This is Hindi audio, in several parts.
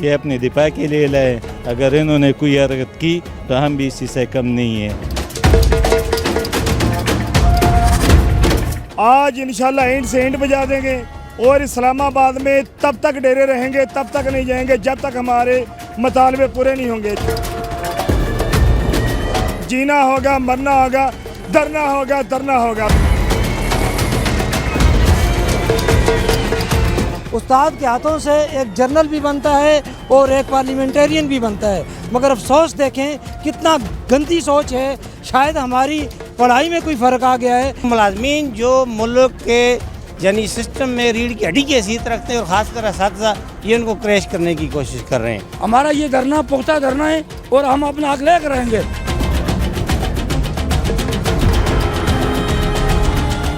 ये अपने दिफा के लिए लाए। अगर इन्होंने कोई हरकत की तो हम भी इसी से कम नहीं है। आज इंशाल्लाह एंड से एंड बजा देंगे और इस्लामाबाद में तब तक डेरे रहेंगे, तब तक नहीं जाएंगे जब तक हमारे मुतालबे पूरे नहीं होंगे। जीना होगा, मरना होगा, डरना होगा, डरना होगा। उस्ताद के हाथों से एक जनरल भी बनता है और एक पार्लियामेंटेरियन भी बनता है, मगर अफसोस देखें कितना गंदी सोच है। शायद हमारी पढ़ाई में कोई फ़र्क आ गया है। मुलाजमीन जो मुल्क के यानी सिस्टम में रीढ़ की हड्डी की हैसियत रखते हैं और ख़ासकर असातिज़ा, ये उनको क्रैश करने की कोशिश कर रहे हैं। हमारा ये धरना पुख्ता धरना है और हम अपना हक लेकर रहेंगे।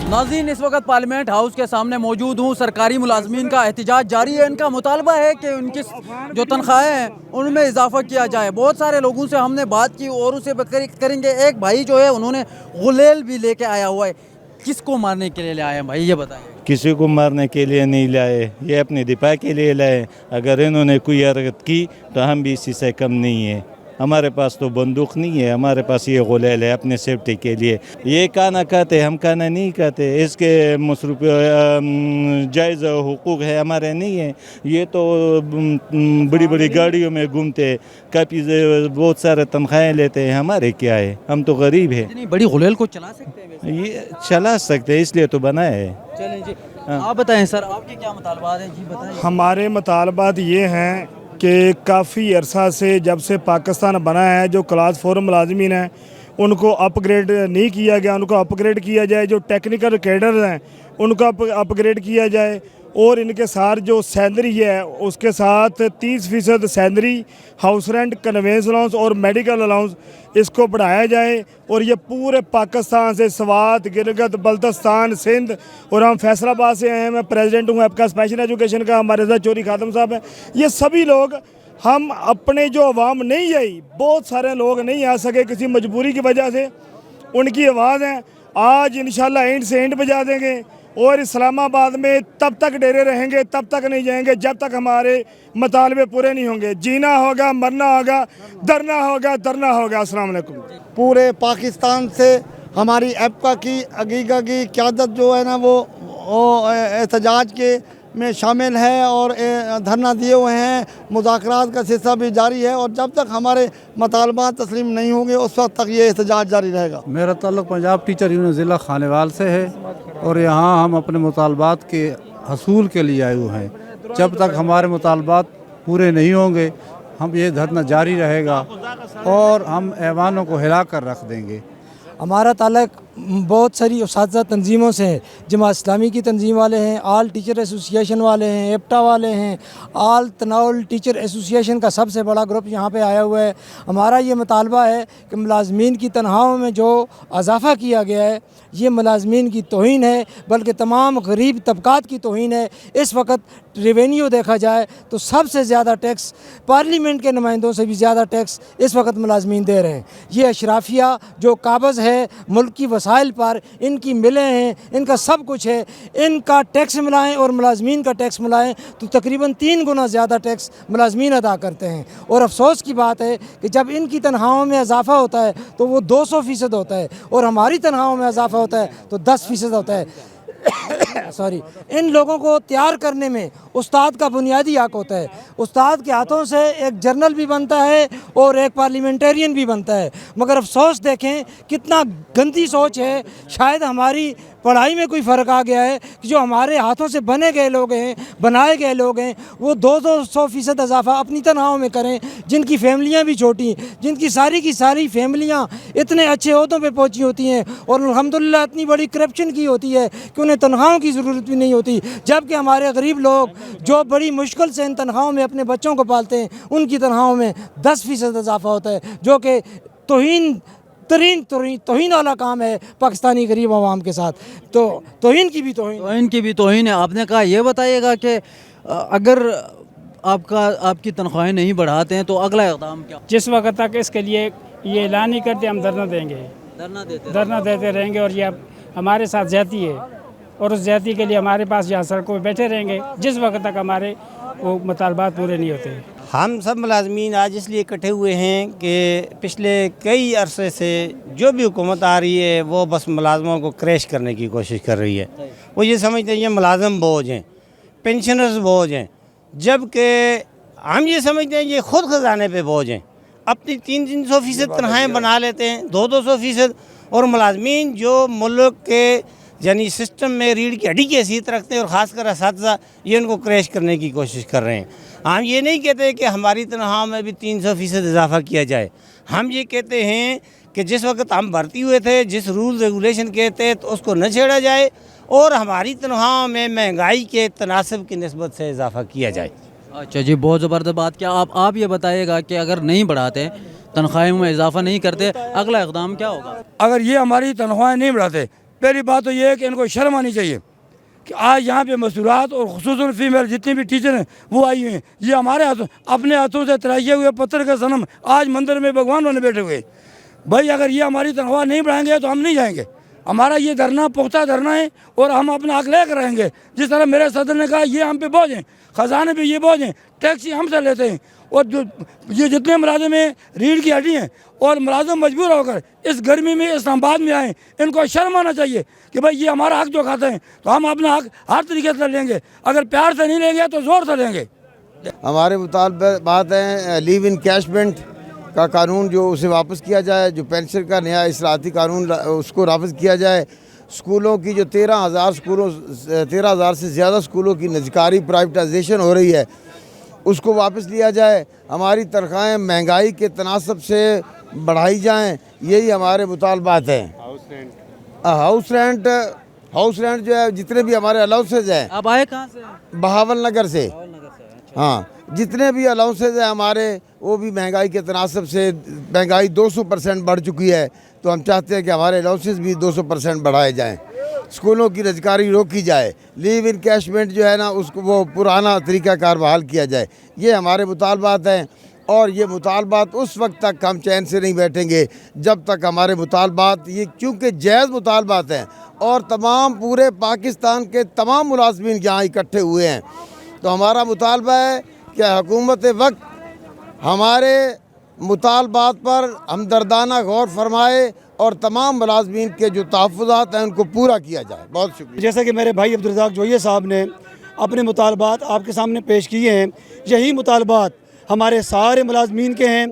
नाज़रीन, इस वक्त पार्लियामेंट हाउस के सामने मौजूद हूँ। सरकारी मुलाजमीन का एहतजाज जारी है। इनका मुतालबा है कि उनकी जो तनख्वाहें हैं उनमें इजाफा किया जाए। बहुत सारे लोगों से हमने बात की और उसे करेंगे। एक भाई जो है उन्होंने गुलेल भी लेके आया हुआ है। किसको मारने के लिए ले आए हैं भाई, ये बताएं। किसी को मारने के लिए नहीं लाए, ये अपने दिफा के लिए लाए। अगर इन्होंने कोई हरकत की तो हम भी इसी से कम नहीं है। हमारे पास तो बंदूक नहीं है, हमारे पास ये गुलेल है अपने सेफ्टी के लिए। ये खाना खाते, हम खाना नहीं खाते। इसके मसरूफ जायज़ हुकूक है, हमारे नहीं है। ये तो बड़ी बड़ी गाड़ियों में घूमते, काफ़ी बहुत सारे तनख्वाहें लेते हैं। हमारे क्या है, हम तो गरीब है। इतनी बड़ी गुलेल को चला सकते हैं वैसे? ये चला सकते हैं, इसलिए तो बनाया है। चलें जी, आप बताएं सर, आपके क्या मुतालबात हैं? जी बताएं। हमारे मुतालबात ये हैं कि काफ़ी अरसा से जब से पाकिस्तान बना है जो क्लास 4 मुलाजमीन हैं उनको अपग्रेड नहीं किया गया। उनको अपग्रेड किया जाए। जो टेक्निकल कैडर हैं उनको अपग्रेड किया जाए और इनके साथ जो सैलरी है उसके साथ 30% salary, house rent, convince allowance और मेडिकल अलाउंस इसको बढ़ाया जाए। और ये पूरे पाकिस्तान से स्वात, गिलगित बल्तिस्तान, सिंध और हम फैसलाबाद से आए हैं। मैं प्रेसिडेंट हूँ आपका स्पेशल एजुकेशन का, हमारे साथ चौधरी खादम साहब हैं। ये सभी लोग हम अपने जो अवाम नहीं आई, बहुत सारे लोग नहीं आ सके किसी मजबूरी की वजह से, उनकी आवाज़ है। आज इंशाल्लाह एंड से एंड बजा देंगे और इस्लामाबाद में तब तक डेरे रहेंगे, तब तक नहीं जाएंगे जब तक हमारे मुतालबे पूरे नहीं होंगे। जीना होगा, मरना होगा, डरना होगा, डरना होगा। अस्सलाम वालेकुम। पूरे पाकिस्तान से हमारी एप्का की हकीका की क़यादत जो है ना वो एहतजाज के में शामिल है और धरना दिए हुए हैं। मुज़ाकरात का सिलसिला भी जारी है और जब तक हमारे मुतालबात तस्लीम नहीं होंगे उस वक्त तक ये एहतजाज जारी रहेगा। मेरा ताल्लुक़ पंजाब टीचर यूनियन ज़िला खानेवाल से है और यहाँ हम अपने मुतालबात के हसूल के लिए आए हुए हैं। जब तक हमारे मुतालबात पूरे नहीं होंगे हम ये धरना जारी रहेगा और हम ऐवानों को हिला कर रख देंगे। हमारा ताल्लुक़ बहुत सारी उस्ताद तंजीमों से है। जमात इस्लामी की तंजीम वाले हैं, आल टीचर एसोसिएशन वाले हैं, एप्टा वाले हैं, आल तनाउल टीचर एसोसिएशन का सबसे बड़ा ग्रुप यहाँ पे आया हुआ है। हमारा ये मुतालबा है कि मुलाजमीन की तनख्वाहों में जो इजाफ़ा किया गया है ये मुलाजमीन की तौहीन है, बल्कि तमाम गरीब तबकात की तौहीन है। इस वक्त रेवेन्यू देखा जाए तो सबसे ज़्यादा टैक्स पार्लियामेंट के नुमाइंदों से भी ज़्यादा टैक्स इस वक्त मुलाजमीन दे रहे हैं। ये अशराफिया जो काबज़ है मुल्क की वसाइल पर, इनकी मिलें हैं, इनका सब कुछ है, इनका टैक्स मिलाएं और मुलाजमीन का टैक्स मिलाएं तो तकरीबन 3 गुना ज़्यादा टैक्स मुलाजमीन अदा करते हैं। और अफसोस की बात है कि जब इनकी तनख्वाहों में इजाफ़ा होता है तो वो 200% होता है और हमारी तनख्वाहों में इजाफ़ा होता है तो 10% होता है। सॉरी, इन लोगों को तैयार करने में उस्ताद का बुनियादी हक होता है। उस्ताद के हाथों से एक जनरल भी बनता है और एक पार्लियामेंटेरियन भी बनता है, मगर अफसोस देखें कितना गंदी सोच है। शायद हमारी पढ़ाई में कोई फ़र्क आ गया है कि जो हमारे हाथों से बने गए लोग हैं, बनाए गए लोग हैं, वो 200% इजाफा अपनी तनख्वाहों में करें। जिनकी फैमिलियाँ भी छोटी, जिनकी सारी की सारी फैमिलियाँ इतने अच्छे ओहदों पे पहुँची होती हैं और अल्हम्दुलिल्लाह इतनी बड़ी करप्शन की होती है कि उन्हें तनख्वाहों की ज़रूरत भी नहीं होती, जबकि हमारे गरीब लोग जो बड़ी मुश्किल से इन तनख्वाहों में अपने बच्चों को पालते हैं उनकी तनख्वाहों में 10% इजाफा होता है, जो कि तौहीन वाला काम है पाकिस्तानी गरीब आवाम के साथ। तो तौहीन की भी तौहीन है। आपने कहा ये बताइएगा कि अगर आपकी तनख्वाहें नहीं बढ़ाते हैं तो अगला इक़दाम क्या? जिस वक्त तक इसके लिए ये ऐलान नहीं करते हम धरना देंगे, धरना देते रहेंगे और ये अब हमारे साथ ज़्यादती है और उस ज़्यादती के लिए हमारे पास यहाँ सड़कों पर बैठे रहेंगे जिस वक्त तक हमारे वो मुतालबात पूरे नहीं होते। हम सब मुलाजमीन आज इसलिए इकट्ठे हुए हैं कि पिछले कई अरसे से जो भी हुकूमत आ रही है वो बस मुलाजमों को क्रैश करने की कोशिश कर रही है। वो ये समझते हैं ये मुलाजम बोझ हैं, पेंशनर्स बोझ हैं, जबकि हम ये समझते हैं ये ख़ुद ख़जाने पे बोझ हैं। अपनी 300-300% तनख्वाहें बना लेते हैं, 200-200%। और मुलाजमीन जो मुल्क के यानी सिस्टम में रीढ़ की हड्डी की हैसियत रखते हैं और ख़ासकर असातिज़ा, ये उनको क्रैश करने की कोशिश कर रहे हैं। हम ये नहीं कहते कि हमारी तनख्वाह में भी 300% इजाफ़ा किया जाए। हम ये कहते हैं कि जिस वक्त हम भर्ती हुए थे, जिस रूल रेगुलेशन के तहत उसको न छेड़ा जाए और हमारी तनख्वाह में महंगाई के तनासब की निस्बत से इजाफ़ा किया जाए। अच्छा जी, बहुत ज़बरदस्त बात। क्या आप ये बताइएगा कि अगर नहीं बढ़ाते, तनख्वाहों में इजाफा नहीं करते, अगला इक़दाम क्या होगा? अगर ये हमारी तनख्वाहें नहीं बढ़ाते, पहली बात तो ये है कि इनको शर्म आनी चाहिए कि आज यहाँ पे मसूरात और खुसूसन फीमेल जितनी भी टीचर हैं वो आई हुई हैं। ये हमारे हाथों, अपने हाथों से तराशे हुए पत्थर का सनम आज मंदिर में भगवान बने बैठे हुए। भाई अगर ये हमारी तनख्वाह नहीं बढ़ाएंगे तो हम नहीं जाएंगे। हमारा ये धरना पुख्ता धरना है और हम अपना हक लेकर रहेंगे। जिस तरह मेरे सदर ने कहा ये हम पे बोझ हैं, ख़जाने पे ये बोझ हैं, टैक्सी हमसे लेते हैं और जो ये जितने मुलाजिम हैं रीढ़ की हड्डी हैं और मुलाजिम मजबूर होकर इस गर्मी में इस्लामाबाद में आए, इनको शर्म आना चाहिए कि भाई ये हमारा हक जो खाते हैं तो हम अपना हक हर तरीके से लेंगे। अगर प्यार से नहीं लेंगे तो ज़ोर से लेंगे। हमारे मुताबिक है लीव इन कैशमेंट का कानून जो उसे वापस किया जाए, जो पेंशन का नया इस्लाहाती कानून उसको वापस किया जाए। स्कूलों की जो 13,000 से ज़्यादा स्कूलों की निजकारी प्राइवेटाइजेशन हो रही है उसको वापस लिया जाए। हमारी तनख्वाहें महंगाई के तनासब से बढ़ाई जाएं, यही हमारे मुतालबात हैं। हाउस रेंट जो है, जितने भी हमारे अलाउंसेज हैं। आप आए कहाँ से? बहावल नगर से। हाँ, जितने भी अलाउंसेज हैं हमारे वो भी महंगाई के तनासब से, महंगाई 200% बढ़ चुकी है, तो हम चाहते हैं कि हमारे अलाउंसेज भी 200% बढ़ाए जाएं। स्कूलों की रजगारी रोकी जाए, लीव इन कैशमेंट जो है ना उसको वो पुराना तरीक़ाकार बहाल किया जाए। ये हमारे मुतालबात हैं और ये मुतालबात उस वक्त तक हम चैन से नहीं बैठेंगे जब तक हमारे मुतालबात, ये चूँकि जायज़ मुतालबात हैं और तमाम पूरे पाकिस्तान के तमाम मुलाजमीन यहाँ इकट्ठे हुए हैं, तो हमारा मुतालबा है कि हुकूमत वक्त हमारे मुतालबात पर हमदर्दाना गौर फरमाए और तमाम मुलाजमीन के जो तहफ़्फ़ुज़ात हैं उनको पूरा किया जाए। बहुत शुक्रिया। जैसा कि मेरे भाई अब्दुल रज़ाक जोइया साहब ने अपने मुतालबात आपके सामने पेश किए हैं, यही मुतालबात हमारे सारे मुलाजमीन के हैं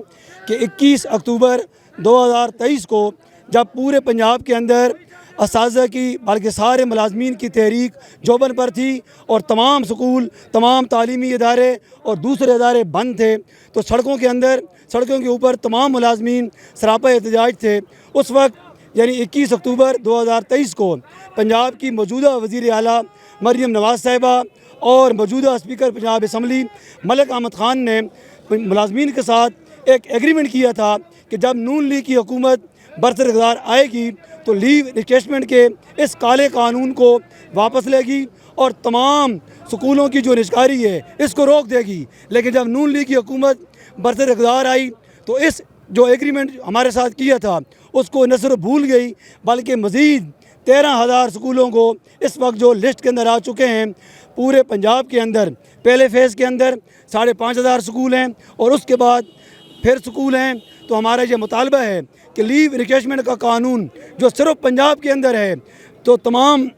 कि 21 अक्टूबर 2023 को जब पूरे पंजाब के अंदर असातिज़ा की बल्कि सारे मुलाजमीन की तहरीक जोबन पर थी और तमाम स्कूल, तमाम तालीमी इदारे और दूसरे इदारे बंद थे, तो सड़कों के अंदर, सड़कों के ऊपर तमाम मुलाजमीन सरापा एहतजाज थे। उस वक्त यानी 21 अक्टूबर 2023 को पंजाब की मौजूदा वज़ीर आला मरियम नवाज़ साहिबा और मौजूदा स्पीकर पंजाब असम्बली मलिक अहमद ख़ान ने मुलाजमीन के साथ एक एग्रीमेंट किया था कि जब नून लीग की हुकूमत बरसर इक़्तिदार आएगी तो लीव रिप्लेसमेंट के इस काले कानून को वापस लेगी और तमाम स्कूलों की जो निजकारी है इसको रोक देगी। लेकिन जब नून लीग की हुकूमत बरसर इक़्तिदार आई तो इस जो एग्रीमेंट हमारे साथ किया था उसको न सिर्फ भूल गई बल्कि मज़ीद 13,000 स्कूलों को इस वक्त जो लिस्ट के अंदर आ चुके हैं पूरे पंजाब के अंदर, पहले फ़ेज़ के अंदर 5,500 स्कूल हैं और उसके बाद फिर स्कूल हैं। तो हमारा ये मुतालबा है कि लीव रिप्लेसमेंट का कानून जो सिर्फ पंजाब के अंदर है तो तमाम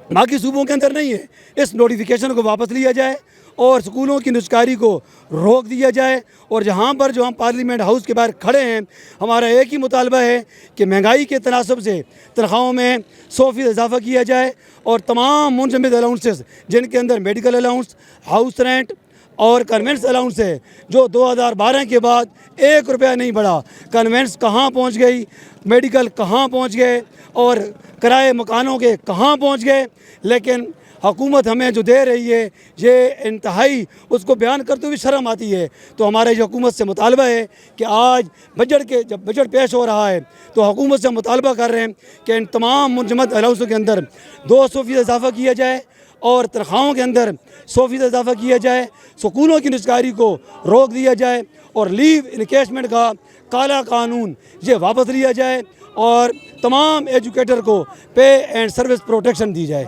बाकी सूबों के अंदर नहीं है, इस नोटिफिकेशन को वापस लिया जाए और स्कूलों की निजकारी को रोक दिया जाए। और जहाँ पर जो हम पार्लियामेंट हाउस के बाहर खड़े हैं, हमारा एक ही मुतालबा है कि महंगाई के तनासब से तनख्वाहों में 100% इजाफ़ा किया जाए और तमाम मुंजमद अलाउंसेस जिनके अंदर मेडिकल अलाउंस, हाउस रेंट और कन्वेंस अलाउंस है जो 2012 के बाद 1 रुपया नहीं बढ़ा। कन्वेंस कहाँ पहुँच गई, मेडिकल कहाँ पहुँच गए और किराए मकानों के कहाँ पहुँच गए। लेकिन हुकूमत हमें जो दे रही है ये इंतहाई, उसको बयान करते हुए शर्म आती है। तो हमारे जो हुकूमत से मुतालबा है कि आज जब बजट पेश हो रहा है तो हुकूमत से मुतालबा कर रहे हैं कि इन तमाम मुंजमद अलाउंसों के अंदर 200% इजाफ़ा किया जाए और तनख्वाहों के अंदर 100% इजाफ़ा किया जाए, स्कूलों की निजकारी को रोक दिया जाए और लीव इनकेशमेंट का काला कानून ये वापस लिया जाए और तमाम एजुकेटर को पे एंड सर्विस प्रोटेक्शन दी जाए।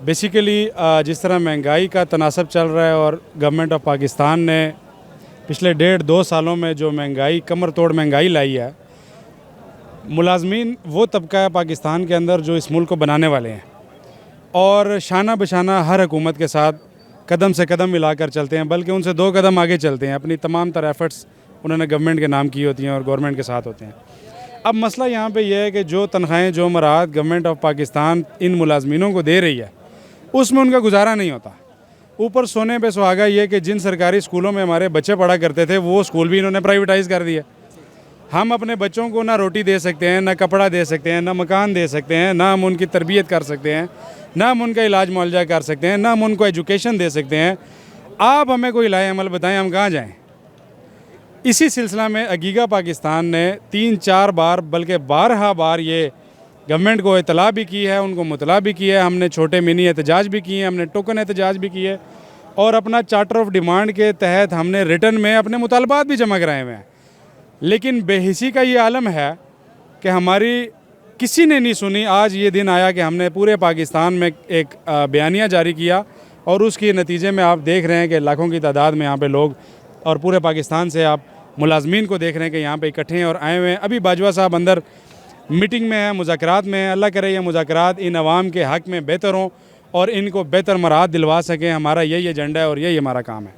बेसिकली जिस तरह महंगाई का तनासब चल रहा है और गवर्नमेंट ऑफ पाकिस्तान ने पिछले 1.5-2 सालों में जो महंगाई, कमर तोड़ महंगाई लाई है, मुलाजमीन वो तबका है पाकिस्तान के अंदर जो इस मुल्क को बनाने वाले हैं और शाना बशाना हर हुकूमत के साथ कदम से कदम मिलाकर चलते हैं, बल्कि उनसे 2 कदम आगे चलते हैं। अपनी तमाम तरह एफ़र्ट्स उन्होंने गवर्नमेंट के नाम की होती हैं और गवर्नमेंट के साथ होते हैं। अब मसला यहाँ पे यह है कि जो तनख्वाहें, जो मराहत गवर्नमेंट ऑफ पाकिस्तान इन मुलाजमीनों को दे रही है, उसमें उनका गुजारा नहीं होता। ऊपर सोने पे सुहागा ये कि जिन सरकारी स्कूलों में हमारे बच्चे पढ़ा करते थे, वो स्कूल भी इन्होंने प्राइवेटाइज़ कर दिया। हम अपने बच्चों को ना रोटी दे सकते हैं, ना कपड़ा दे सकते हैं, ना मकान दे सकते हैं, ना हम उनकी तरबियत कर सकते हैं, ना हम उनका इलाज मुआवजा कर सकते हैं, ना हम उनको एजुकेशन दे सकते हैं। आप हमें कोई लाए अमल बताएं, हम कहाँ जाएं? इसी सिलसिला में अगीगा पाकिस्तान ने 3-4 बार बल्कि 12 बार ये गवर्नमेंट को इतला भी की है, उनको मुतला भी किया है। हमने छोटे मिनी एहतजाज भी किए हैं, हमने टोकन एहतजाज भी किए और अपना चार्टर ऑफ डिमांड के तहत हमने रिटर्न में अपने मुतालबात भी जमा कराए हुए हैं। लेकिन बेहिसी का ये आलम है कि हमारी किसी ने नहीं सुनी। आज ये दिन आया कि हमने पूरे पाकिस्तान में एक बयानिया जारी किया और उसके नतीजे में आप देख रहे हैं कि लाखों की तादाद में यहाँ पे लोग और पूरे पाकिस्तान से आप मुलाजमीन को देख रहे हैं कि यहाँ पे इकट्ठे हैं और आए हुए हैं। अभी बाजवा साहब अंदर मीटिंग में है, मुज़ाकरात में है। अल्लाह करे ये मुज़ाकरात इन अवाम के हक़ में बेहतर हों और इनको बेहतर मराहत दिलवा सकें। हमारा यही एजेंडा है और यही हमारा काम है।